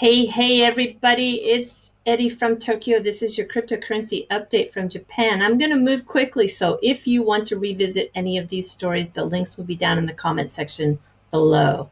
Hey, everybody, it's Eddie from Tokyo. This is your cryptocurrency update from Japan. I'm going to move quickly, so if you want to revisit any of these stories, the links will be down in the comment section below.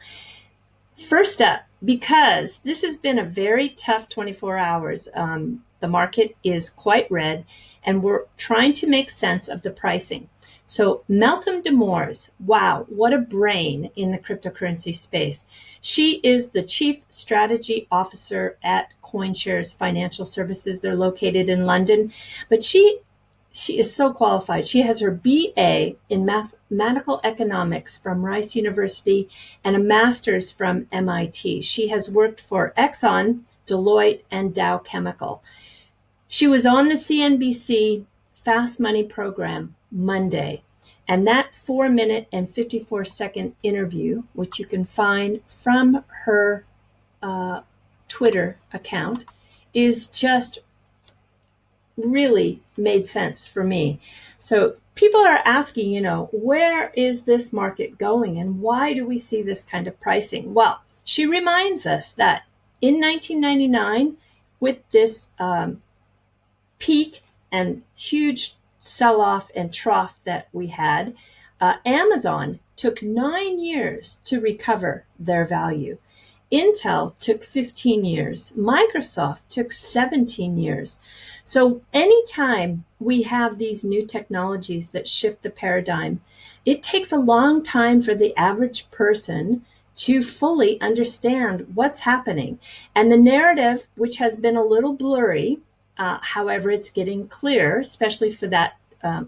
First up, because this has been a very tough 24 hours, the market is quite red, and we're trying to make sense of the pricing. So Meltem Demours, wow, what a brain in the cryptocurrency space. She is the Chief Strategy Officer at CoinShares Financial Services. They're located in London, but she is so qualified. She has her BA in mathematical economics from Rice University and a master's from MIT. She has worked for Exxon, Deloitte, and Dow Chemical. She was on the CNBC Fast Money program Monday, and that 4 minute and 54-second interview, which you can find from her Twitter account, is just really made sense for me. So people are asking, where is this market going and why do we see this kind of pricing? Well, she reminds us that in 1999, with this peak and huge sell-off and trough that we had, Amazon took 9 years to recover their value. Intel took 15 years. Microsoft took 17 years. So anytime we have these new technologies that shift the paradigm, it takes a long time for the average person to fully understand what's happening. And the narrative, which has been a little blurry, however, it's getting clear, especially for that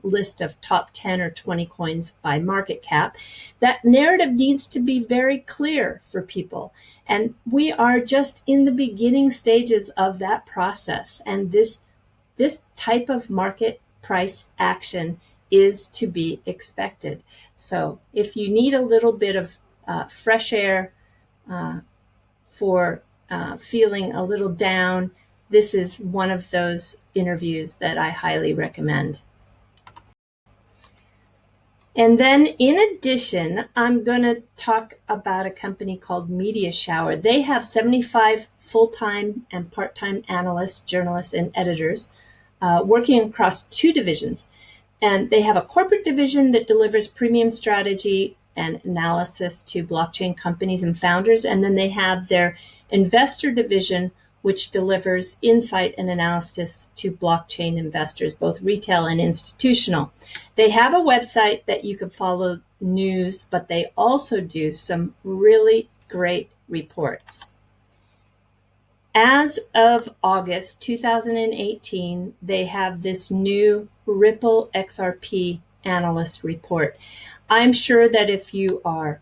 list of top 10 or 20 coins by market cap. That narrative needs to be very clear for people. And we are just in the beginning stages of that process. And this type of market price action is to be expected. So if you need a little bit of fresh air for feeling a little down, this is one of those interviews that I highly recommend. And then in addition, I'm going to talk about a company called Media Shower. They have 75 full-time and part-time analysts, journalists, and editors working across two divisions. And they have a corporate division that delivers premium strategy and analysis to blockchain companies and founders. And then they have their investor division, which delivers insight and analysis to blockchain investors, both retail and institutional. They have a website that you can follow news, but they also do some really great reports. As of August 2018, they have this new Ripple XRP analyst report. I'm sure that if you are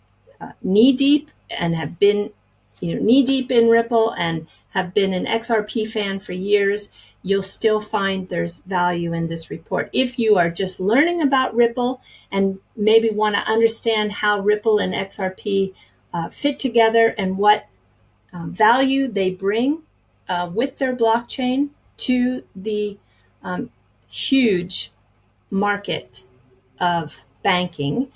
knee-deep and have been knee-deep in Ripple and have been an XRP fan for years, you'll still find there's value in this report. If you are just learning about Ripple and maybe want to understand how Ripple and XRP fit together and what value they bring with their blockchain to the huge market of banking,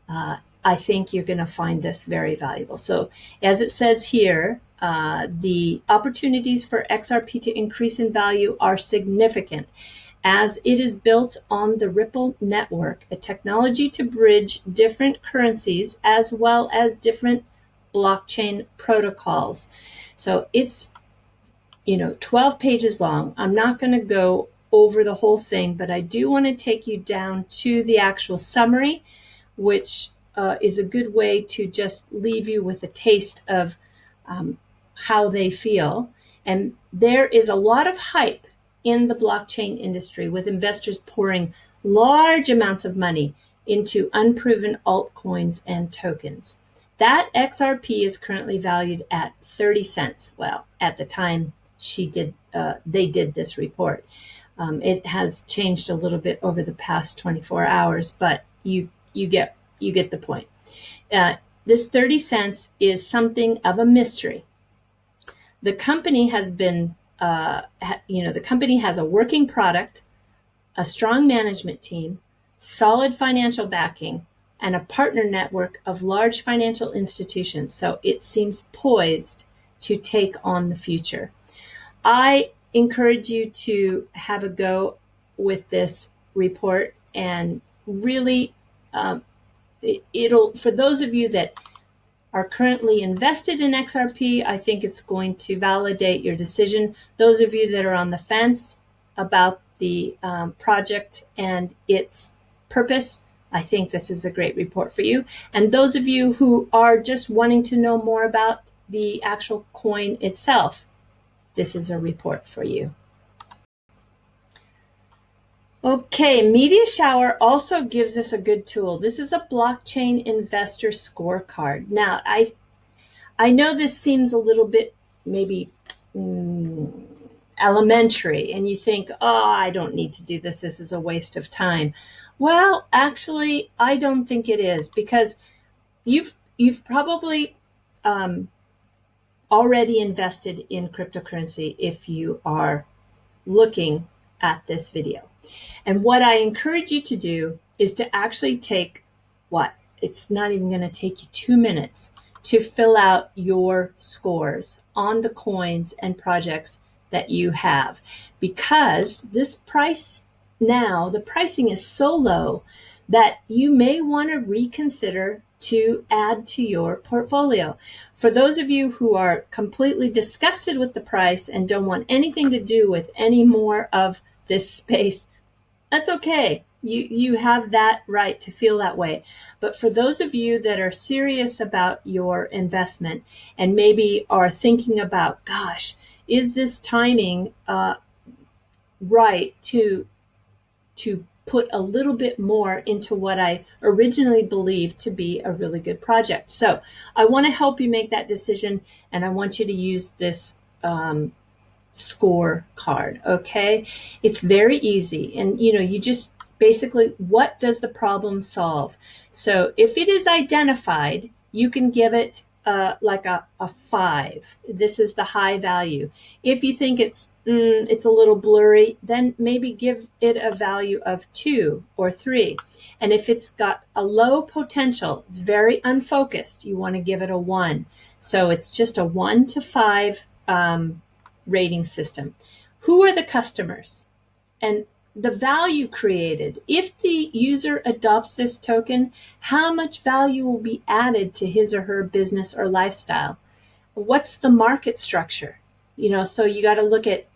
I think you're going to find this very valuable. So as it says here, the opportunities for XRP to increase in value are significant as it is built on the Ripple network, a technology to bridge different currencies as well as different blockchain protocols. So it's 12 pages long. I'm not going to go over the whole thing, but I do want to take you down to the actual summary, which is a good way to just leave you with a taste of how they feel. And there is a lot of hype in the blockchain industry with investors pouring large amounts of money into unproven altcoins and tokens. That XRP is currently valued at 30 cents. Well, at the time they did this report. It has changed a little bit over the past 24 hours, but you get the point. This 30 cents is something of a mystery. The company has been, the company has a working product, a strong management team, solid financial backing, and a partner network of large financial institutions. So it seems poised to take on the future. I encourage you to have a go with this report, and really it'll, for those of you that are currently invested in XRP, I think it's going to validate your decision. Those of you that are on the fence about the project and its purpose, I think this is a great report for you. And those of you who are just wanting to know more about the actual coin itself, this is a report for you. Okay, Media Shower also gives us a good tool. This is a blockchain investor scorecard. Now, I know this seems a little bit maybe elementary, and you think, oh, I don't need to do this. This is a waste of time. Well, actually, I don't think it is, because you've probably already invested in cryptocurrency if you are looking at this video. And what I encourage you to do is to actually take it's not even going to take you 2 minutes to fill out your scores on the coins and projects that you have, because this price now, the pricing is so low that you may want to reconsider to add to your portfolio. For those of you who are completely disgusted with the price and don't want anything to do with any more of this space, that's okay. You have that right to feel that way. But for those of you that are serious about your investment and maybe are thinking about, gosh, is this timing right to put a little bit more into what I originally believed to be a really good project? So I want to help you make that decision, and I want you to use this scorecard. Okay, it's very easy, and you just basically, what does the problem solve? So if it is identified, you can give it like a 5. This is the high value. If you think it's a little blurry, then maybe give it a value of 2 or 3. And if it's got a low potential, it's very unfocused, you want to give it a 1. So it's just a 1 to 5 rating system. Who are the customers? And the value created. If the user adopts this token, how much value will be added to his or her business or lifestyle? What's the market structure? So you got to look at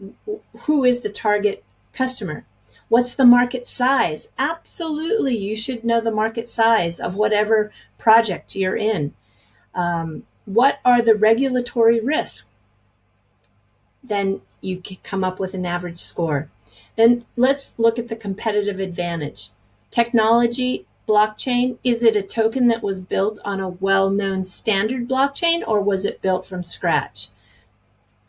who is the target customer. What's the market size? Absolutely, you should know the market size of whatever project you're in. What are the regulatory risks? Then you can come up with an average score. Then let's look at the competitive advantage. Technology, blockchain, is it a token that was built on a well-known standard blockchain, or was it built from scratch?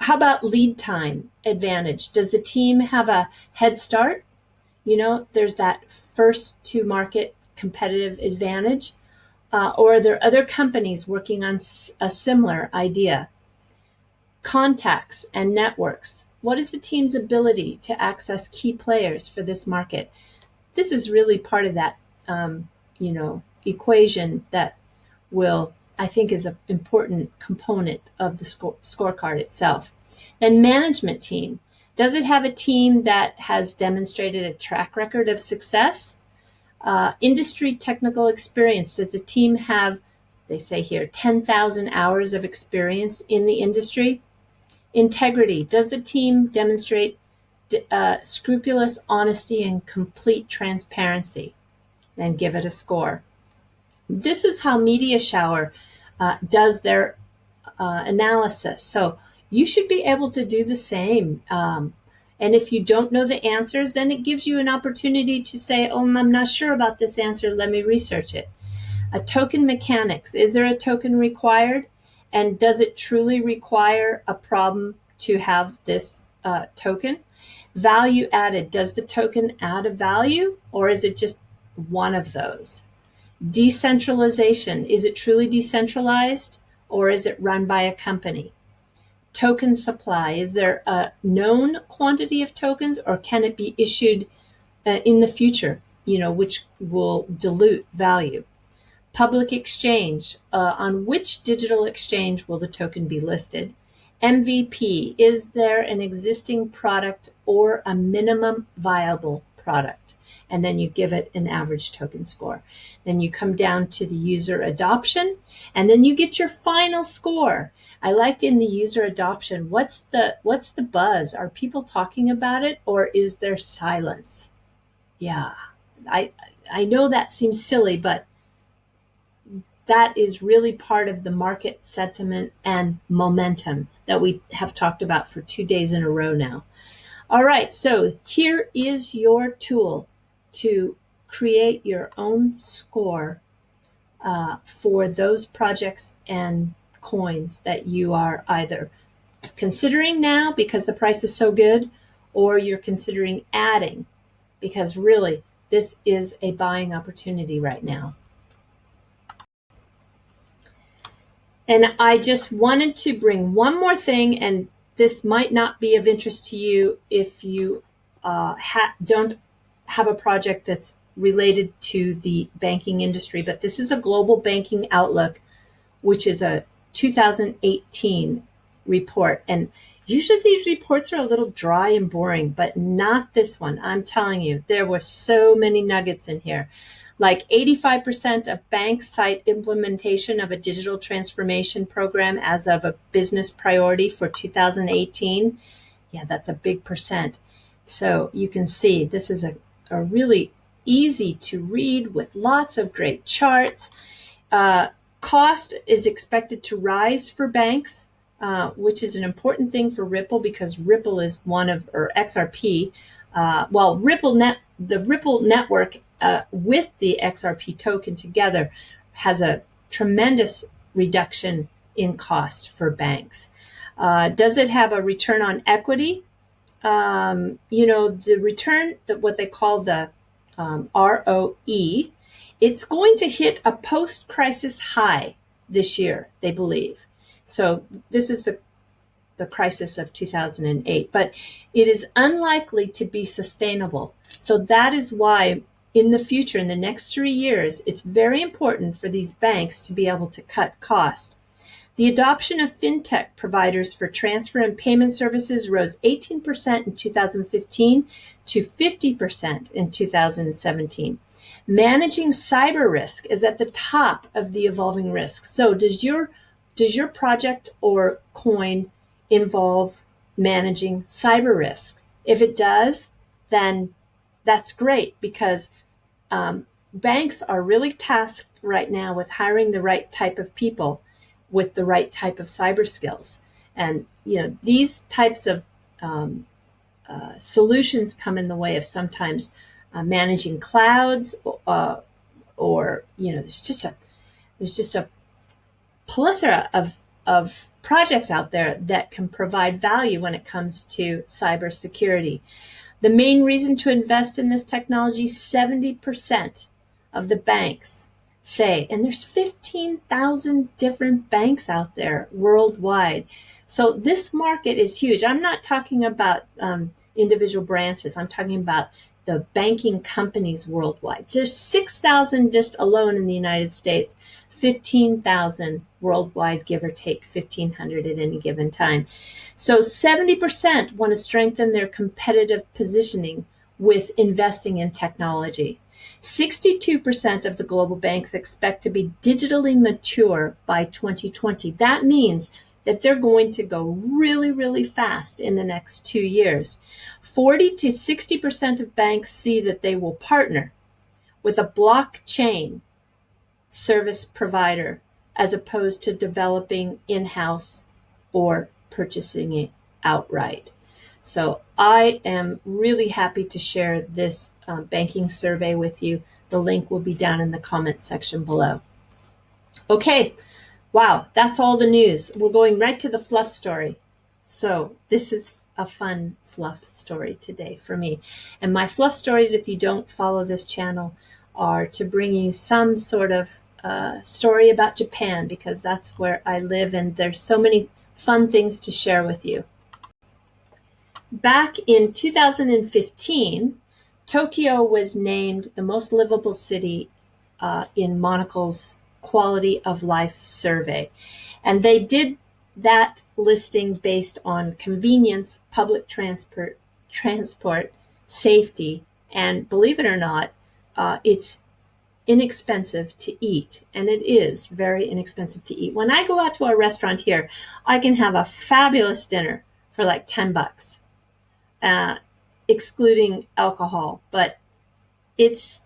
How about lead time advantage? Does the team have a head start? There's that first to market competitive advantage. Or are there other companies working on a similar idea? Contacts and networks. What is the team's ability to access key players for this market? This is really part of that, equation that I think is an important component of the scorecard itself. And management team. Does it have a team that has demonstrated a track record of success? Industry technical experience. Does the team have, they say here, 10,000 hours of experience in the industry? Integrity. Does the team demonstrate scrupulous honesty and complete transparency? Then give it a score. This is how Media Shower does their analysis. So you should be able to do the same. And if you don't know the answers, then it gives you an opportunity to say, oh, I'm not sure about this answer. Let me research it. Token mechanics. Is there a token required? And does it truly require a problem to have this token? Value added. Does the token add a value, or is it just one of those? Decentralization. Is it truly decentralized, or is it run by a company? Token supply. Is there a known quantity of tokens, or can it be issued in the future, which will dilute value? Public exchange. On which digital exchange will the token be listed? MVP, is there an existing product or a minimum viable product? And then you give it an average token score. Then you come down to the user adoption, and then you get your final score. I like in the user adoption, what's the buzz? Are people talking about it, or is there silence? Yeah, I know that seems silly, but that is really part of the market sentiment and momentum that we have talked about for 2 days in a row now. All right, so here is your tool to create your own score for those projects and coins that you are either considering now because the price is so good, or you're considering adding because really this is a buying opportunity right now. And I just wanted to bring one more thing, and this might not be of interest to you if you don't have a project that's related to the banking industry, but this is a global banking outlook, which is a 2018 report. And usually these reports are a little dry and boring, but not this one. I'm telling you, there were so many nuggets in here. Like 85% of banks cite implementation of a digital transformation program as of a business priority for 2018. Yeah, that's a big percent. So you can see this is a really easy to read with lots of great charts. Cost is expected to rise for banks, which is an important thing for Ripple because Ripple is or XRP. The Ripple network with the XRP token together has a tremendous reduction in cost for banks. Does it have a return on equity? The return, what they call the ROE, it's going to hit a post-crisis high this year, they believe. So this is the crisis of 2008, but it is unlikely to be sustainable. So that is why in the future, in the next 3 years, it's very important for these banks to be able to cut costs. The adoption of Fintech providers for transfer and payment services rose 18% in 2015 to 50% in 2017. Managing cyber risk is at the top of the evolving risks. So does your project or coin involve managing cyber risk? If it does, then that's great because banks are really tasked right now with hiring the right type of people with the right type of cyber skills. And, these types of solutions come in the way of sometimes managing clouds or there's just a plethora of projects out there that can provide value when it comes to cybersecurity. The main reason to invest in this technology, 70% of the banks say, and there's 15,000 different banks out there worldwide. So this market is huge. I'm not talking about individual branches. I'm talking about the banking companies worldwide. There's 6,000 just alone in the United States, 15,000 worldwide, give or take 1,500 at any given time. So 70% want to strengthen their competitive positioning with investing in technology. 62% of the global banks expect to be digitally mature by 2020. That means that they're going to go really, really fast in the next 2 years. 40 to 60% of banks see that they will partner with a blockchain service provider as opposed to developing in-house or purchasing it outright. So I am really happy to share this banking survey with you. The link will be down in the comments section below. Okay, wow, that's all the news. We're going right to the fluff story. So this is a fun fluff story today for me. And my fluff stories, if you don't follow this channel, are to bring you some sort of story about Japan because that's where I live and there's so many fun things to share with you. Back in 2015, Tokyo was named the most livable city in Monocle's Quality of Life survey. And they did that listing based on convenience, public transport, safety, and believe it or not, it's inexpensive to eat, and it is very inexpensive to eat. When I go out to a restaurant here, I can have a fabulous dinner for like $10, excluding alcohol, but it's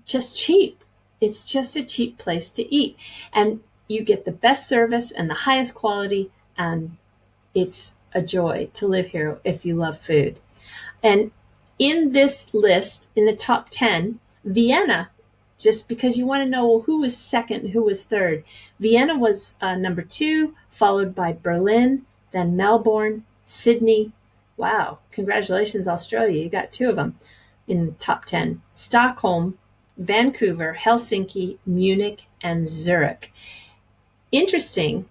just cheap. It's just a cheap place to eat, and you get the best service and the highest quality, and it's a joy to live here if you love food. And in this list, in the top 10, Vienna, just because you want to know who was second, who was third. Vienna was number 2, followed by Berlin, then Melbourne, Sydney. Wow, congratulations, Australia. You got 2 of them in the top 10. Stockholm, Vancouver, Helsinki, Munich, and Zurich. Interesting.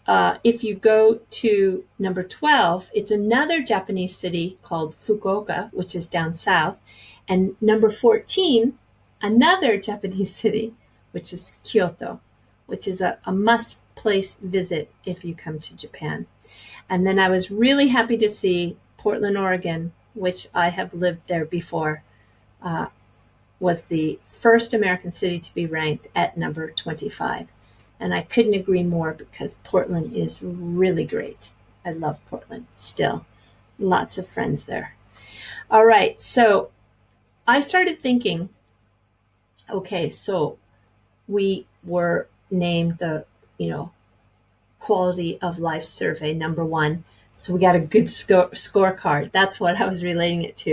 If you go to number 12, it's another Japanese city called Fukuoka, which is down south. And number 14, another Japanese city, which is Kyoto, which is a must-place visit if you come to Japan. And then I was really happy to see Portland, Oregon, which I have lived there before, was the first American city to be ranked at number 25. And I couldn't agree more because Portland is really great. I love Portland still. Lots of friends there. All right, so I started thinking, okay, so we were named the, quality of life survey number 1. So we got a good scorecard. That's what I was relating it to,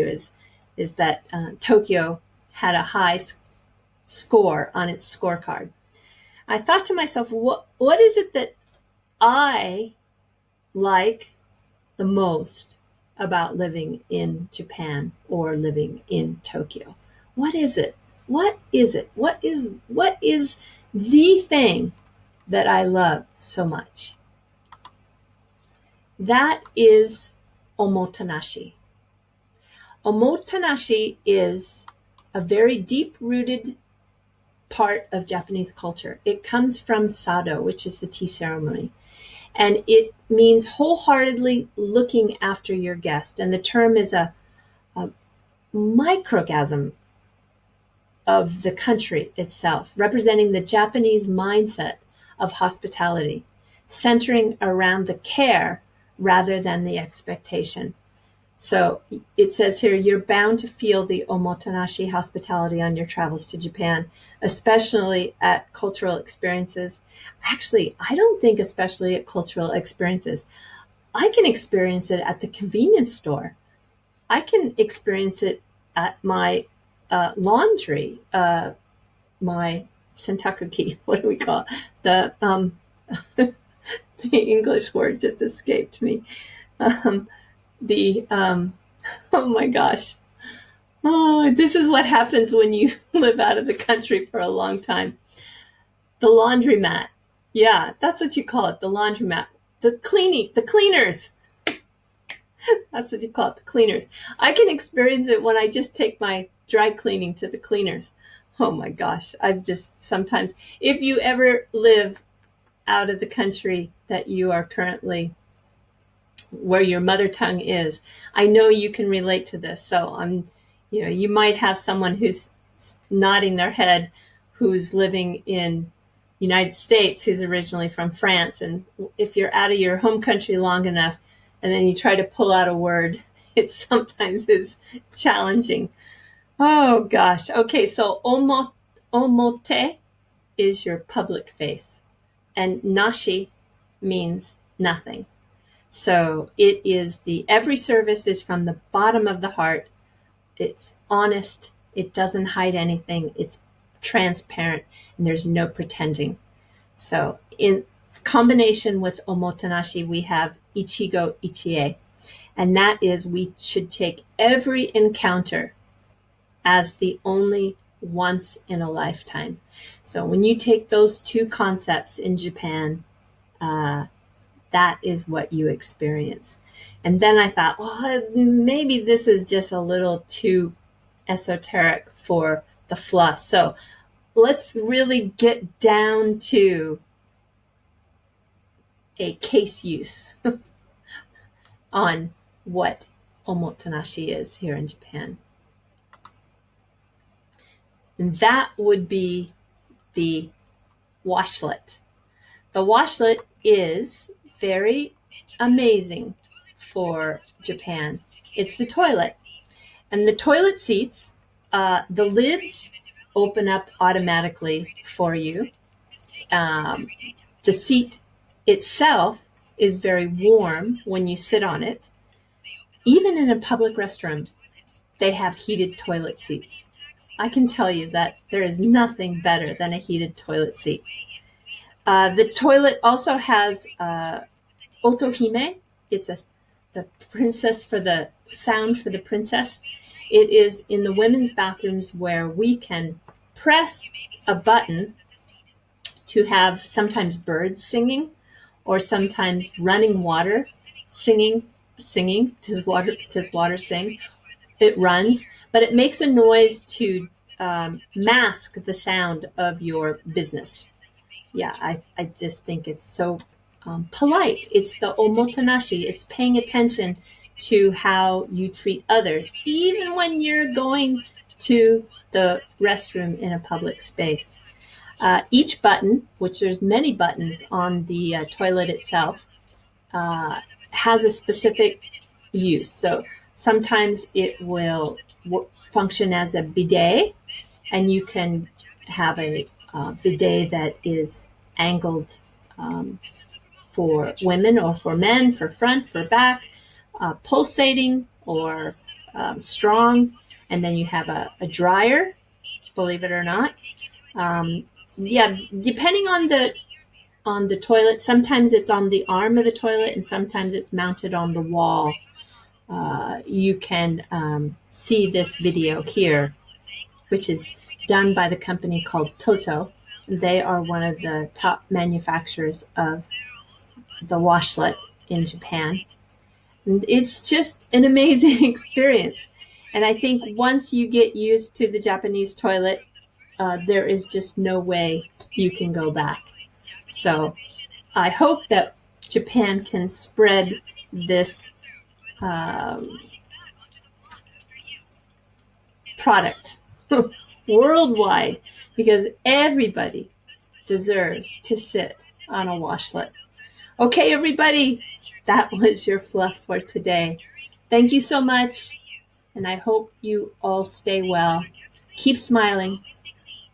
is that Tokyo had a high score on its scorecard. I thought to myself, what is it that I like the most about living in Japan or living in Tokyo? What is it? What is it? What is the thing that I love so much? That is omotenashi. Omotenashi is a very deep-rooted part of Japanese culture. It comes from sado, which is the tea ceremony. And it means wholeheartedly looking after your guest. And the term is a microcosm of the country itself, representing the Japanese mindset of hospitality, centering around the care rather than the expectation. So it says here, you're bound to feel the omotenashi hospitality on your travels to Japan, especially at cultural experiences. Actually, I don't think especially at cultural experiences. I can experience it at the convenience store. I can experience it at my laundry, my sentakuki, what do we call it? The the English word just escaped me. Oh my gosh. Oh, this is what happens when you live out of the country for a long time. The laundromat. Yeah, that's what you call it, the laundromat. The cleaners. That's what you call it, the cleaners. I can experience it when I just take my dry cleaning to the cleaners. Oh my gosh. I've just sometimes, if you ever live out of the country that you are currently, where your mother tongue is, I know you can relate to this. So you might have someone who's nodding their head who's living in United States, who's originally from France. And if you're out of your home country long enough and then you try to pull out a word, it sometimes is challenging. Oh gosh. Okay, so omote is your public face, and nashi means nothing. So it is every service is from the bottom of the heart. It's honest. It doesn't hide anything. It's transparent, and there's no pretending. So in combination with omotenashi, we have ichigo ichie, and that is we should take every encounter as the only once in a lifetime. So when you take those 2 concepts in Japan, that is what you experience. And then I thought, well, maybe this is just a little too esoteric for the fluff. So let's really get down to a case use on what omotenashi is here in Japan. And that would be the washlet. The washlet is very amazing for Japan. It's the toilet. And the toilet seats, the lids open up automatically for you. The seat itself is very warm when you sit on it. Even in a public restroom, they have heated toilet seats. I can tell you that there is nothing better than a heated toilet seat. The toilet also has otohime. It's the princess for the sound for the princess. It is in the women's bathrooms where we can press a button to have sometimes birds singing or sometimes running water singing. Does water sing? It runs, but it makes a noise to mask the sound of your business. Yeah, I just think it's so polite. It's the omotenashi. It's paying attention to how you treat others, even when you're going to the restroom in a public space. Each button, which there's many buttons on the toilet itself, has a specific use. So sometimes it will function as a bidet, and you can have a bidet that is angled for women or for men, for front, for back, pulsating or strong. And then you have a dryer, believe it or not. Yeah, depending on the toilet, sometimes it's on the arm of the toilet and sometimes it's mounted on the wall. You can see this video here, which is done by the company called Toto. They are one of the top manufacturers of the washlet in Japan. And it's just an amazing experience. And I think once you get used to the Japanese toilet, there is just no way you can go back. So I hope that Japan can spread this product worldwide, because everybody deserves to sit on a washlet. Okay, everybody, that was your fluff for today. Thank you so much, and I hope you all stay well. Keep smiling,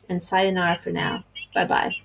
and sayonara for now. Bye-bye.